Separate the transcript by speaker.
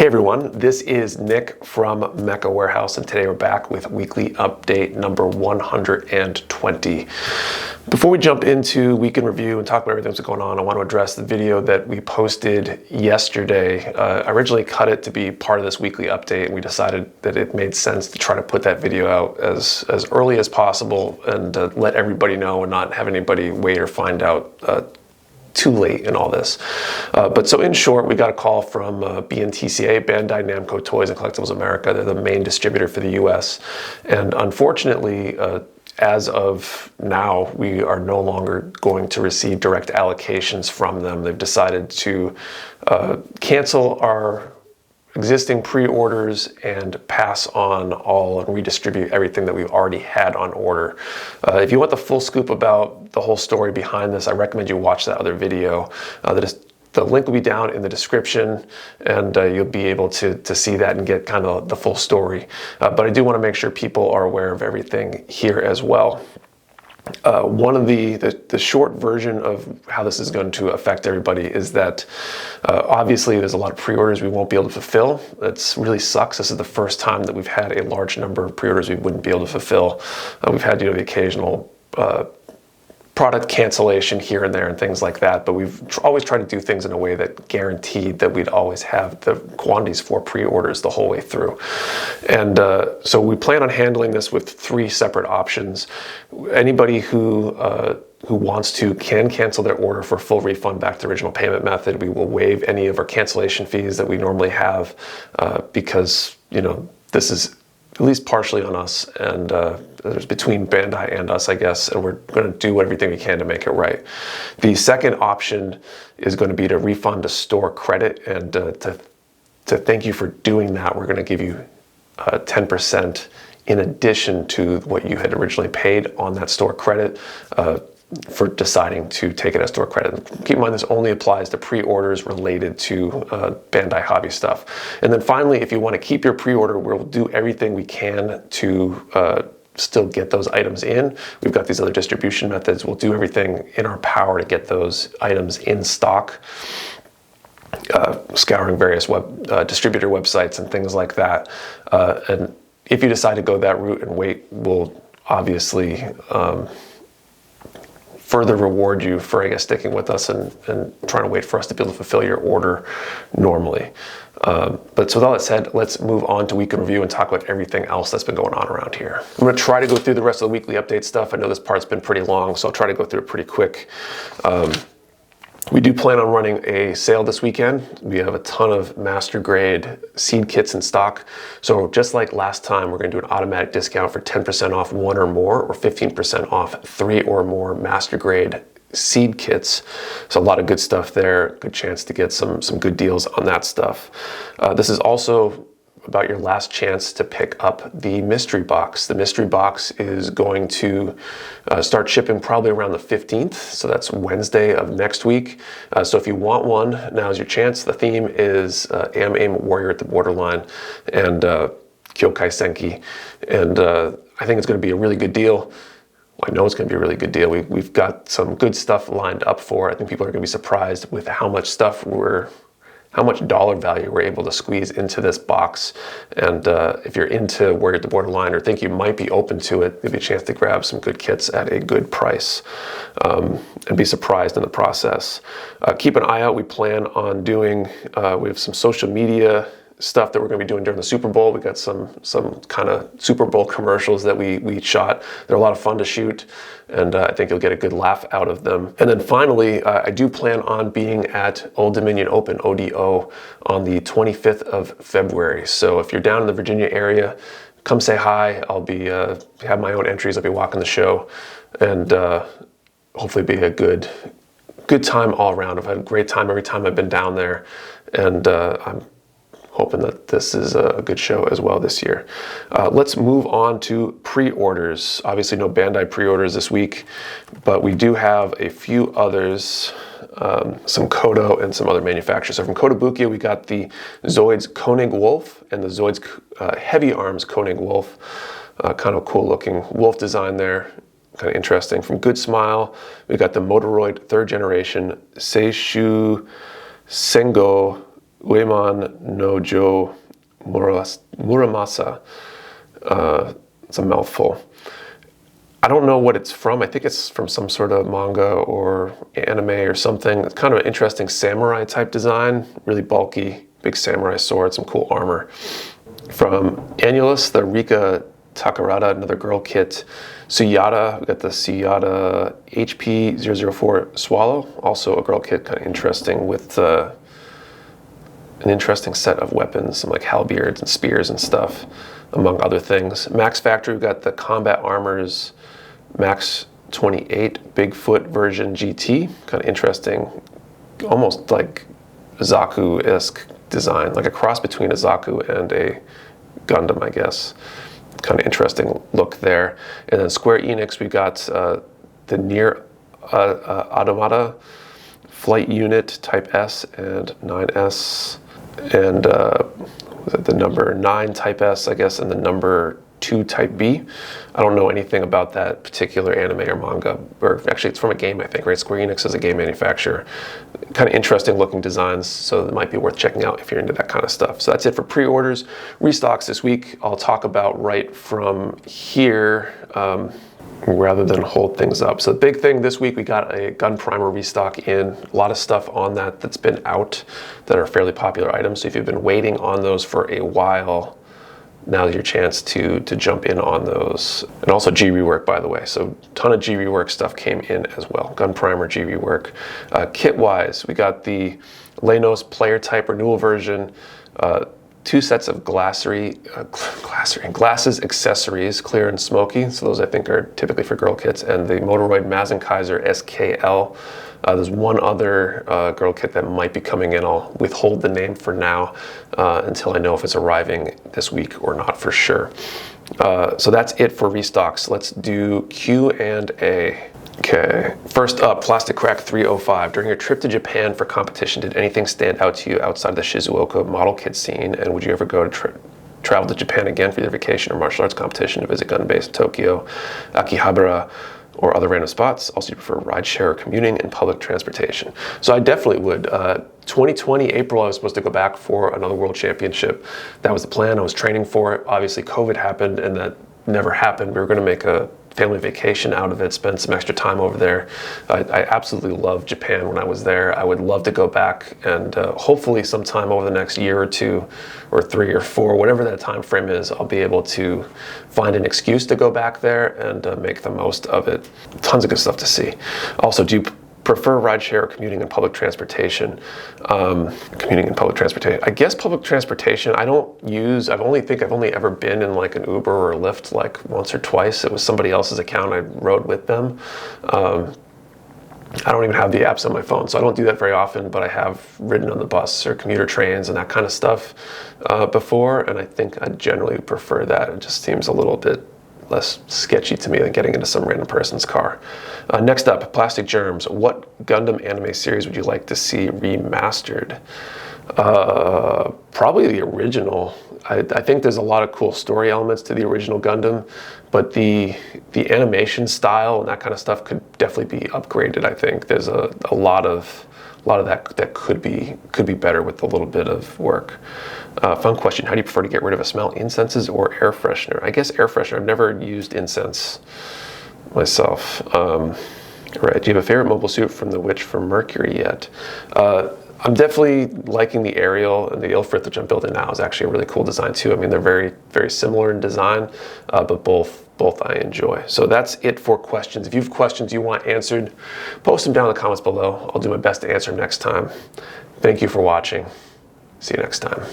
Speaker 1: Hey everyone, this is Nick from Mecca Warehouse, and today we're back with weekly update number 120. Before we jump into week in review and talk about everything that's going on, I want to address the video that we posted yesterday. I originally cut it to be part of this weekly update, and we decided that it made sense to try to put that video out as early as possible and let everybody know and not have anybody wait or find out too late in all this. But so in short, we got a call from BNTCA, Bandai Namco Toys and Collectibles America. They're the main distributor for the US. And unfortunately, as of now, we are no longer going to receive direct allocations from them. They've decided to cancel our existing pre-orders and pass on all and redistribute everything that we've already had on order. If you want the full scoop about the whole story behind this, I recommend you watch that other video. The link will be down in the description, and you'll be able to see that and get kind of the full story. But I do want to make sure people are aware of everything here as well. One of the short version of how this is going to affect everybody is that obviously there's a lot of pre-orders we won't be able to fulfill. It really sucks. This is the first time that we've had a large number of pre-orders we wouldn't be able to fulfill. We've had the occasional product cancellation here and there and things like that, but we've always tried to do things in a way that guaranteed that we'd always have the quantities for pre-orders the whole way through. And so we plan on handling this with 3 separate options. Anybody who wants to can cancel their order for full refund back to the original payment method. We will waive any of our cancellation fees that we normally have because, this is at least partially on us, and there's between Bandai and us, I guess, and we're going to do everything we can to make it right. The second option is going to be to refund a store credit, and to thank you for doing that, we're going to give you 10% in addition to what you had originally paid on that store credit for deciding to take it as store credit. Keep in mind, this only applies to pre-orders related to Bandai hobby stuff. And then finally, if you want to keep your pre-order, we'll do everything we can to still get those items in. We've got these other distribution methods. We'll do everything in our power to get those items in stock, scouring various distributor websites and things like that. And if you decide to go that route and wait, we'll obviously further reward you for, I guess, sticking with us and trying to wait for us to be able to fulfill your order normally. But so with all that said, let's move on to week in review and talk about everything else that's been going on around here. I'm going to try to go through the rest of the weekly update stuff. I know this part's been pretty long, so I'll try to go through it pretty quick. We do plan on running a sale this weekend. We have a ton of master grade seed kits in stock. So just like last time, we're going to do an automatic discount for 10% off 1 or more, or 15% off 3 or more master grade seed kits. So a lot of good stuff there. Good chance to get some good deals on that stuff. This is also about your last chance to pick up the mystery box. The mystery box is going to start shipping probably around the 15th, so that's Wednesday of next week. So if you want one, now's your chance. The theme is Aim Warrior at the Borderline and Kyokai Senki, and I think it's going to be a really good deal. Well, I know it's going to be a really good deal. We've got some good stuff lined up for it. I think people are going to be surprised with how much dollar value we're able to squeeze into this box. And if you're into Warrior at the Borderline or think you might be open to it, there'll be a chance to grab some good kits at a good price and be surprised in the process. Keep an eye out. We plan on doing, we have some social media stuff that we're going to be doing during the Super Bowl. We got some kind of Super Bowl commercials that we shot. They're a lot of fun to shoot, and I think you'll get a good laugh out of them. And then finally, I do plan on being at Old Dominion Open, ODO, on the 25th of February. So if you're down in the Virginia area, come say hi. I'll be have my own entries. I'll be walking the show, and hopefully be a good time all around. I've had a great time every time I've been down there, and I'm hoping that this is a good show as well this year. Let's move on to pre-orders. Obviously no Bandai pre-orders this week, but we do have a few others, some Kodo and some other manufacturers. So from Kotobukiya, we got the Zoids Koenig Wolf and the Zoids Heavy Arms Koenig Wolf. Kind of cool looking wolf design there. Kind of interesting. From Good Smile, we got the Motoroid 3rd generation Seishu Sengo Ueman no Jo Muramasa. It's a mouthful. I don't know what it's from. I think it's from some sort of manga or anime or something. It's kind of an interesting samurai type design, really bulky, big samurai sword, some cool armor. From Annulus, the Rika Takarada, another girl kit. Suyata, we got the Suyata HP 004 Swallow, also a girl kit, kind of interesting with an interesting set of weapons, some like halberds and spears and stuff, among other things. Max Factory, we've got the Combat Armors Max 28 Bigfoot version GT, kind of interesting, almost like Zaku-esque design, like a cross between a Zaku and a Gundam, I guess. Kind of interesting look there. And then Square Enix, we got the Nier Automata Flight Unit Type S and 9S, and the number 9 Type S, I guess, and the number 2 Type B. I don't know anything about that particular anime or manga, or actually it's from a game, I think, right? Square Enix is a game manufacturer. Kind of interesting looking designs, so it might be worth checking out if you're into that kind of stuff. So that's it for pre-orders. Restocks this week, I'll talk about right from here, rather than hold things up. So the big thing this week, we got a gun primer restock in. A lot of stuff on that's been out that are fairly popular items. So if you've been waiting on those for a while, now's your chance to jump in on those. And also G rework, by the way. So a ton of G rework stuff came in as well. Gun primer, G rework. Kit wise, we got the Lenos player type renewal version, 2 sets of glasses, accessories, clear and smoky. So those I think are typically for girl kits, and the Motoroid Mazenkaiser SKL. There's one other girl kit that might be coming in. I'll withhold the name for now until I know if it's arriving this week or not for sure. So that's it for restocks. Let's do Q&A. Okay, first up, Plastic Crack 305. During your trip to Japan for competition, did anything stand out to you outside the Shizuoka model kit scene? And would you ever go to travel to Japan again for either vacation or martial arts competition to visit gun base Tokyo, Akihabara, or other random spots? Also, you prefer rideshare or commuting and public transportation? So I definitely would. 2020, April, I was supposed to go back for another world championship. That was the plan. I was training for it. Obviously, COVID happened, and that never happened. We were going to make a family vacation out of it, spend some extra time over there. I absolutely loved Japan when I was there. I would love to go back, and hopefully sometime over the next year or 2 or 3 or 4, whatever that time frame is, I'll be able to find an excuse to go back there and make the most of it. Tons of good stuff to see. Also, do you prefer rideshare or commuting in public transportation? Commuting in public transportation. I guess public transportation, I've only ever been in like an Uber or a Lyft like once or twice. It was somebody else's account. I rode with them. I don't even have the apps on my phone, so I don't do that very often, but I have ridden on the bus or commuter trains and that kind of stuff before, and I think I generally prefer that. It just seems a little bit less sketchy to me than getting into some random person's car. Next up, Plastic Germs. What Gundam anime series would you like to see remastered? Probably the original. I think there's a lot of cool story elements to the original Gundam, but the animation style and that kind of stuff could definitely be upgraded. I think there's a lot of that could be better with a little bit of work. Fun question: how do you prefer to get rid of a smell? Incenses or air freshener? I guess air freshener. I've never used incense myself. Right. Do you have a favorite mobile suit from The Witch from Mercury yet? I'm definitely liking the Ariel, and the Ilfrith, which I'm building now, is actually a really cool design too. I mean, they're very, very similar in design, but both I enjoy. So that's it for questions. If you have questions you want answered, post them down in the comments below. I'll do my best to answer them next time. Thank you for watching. See you next time.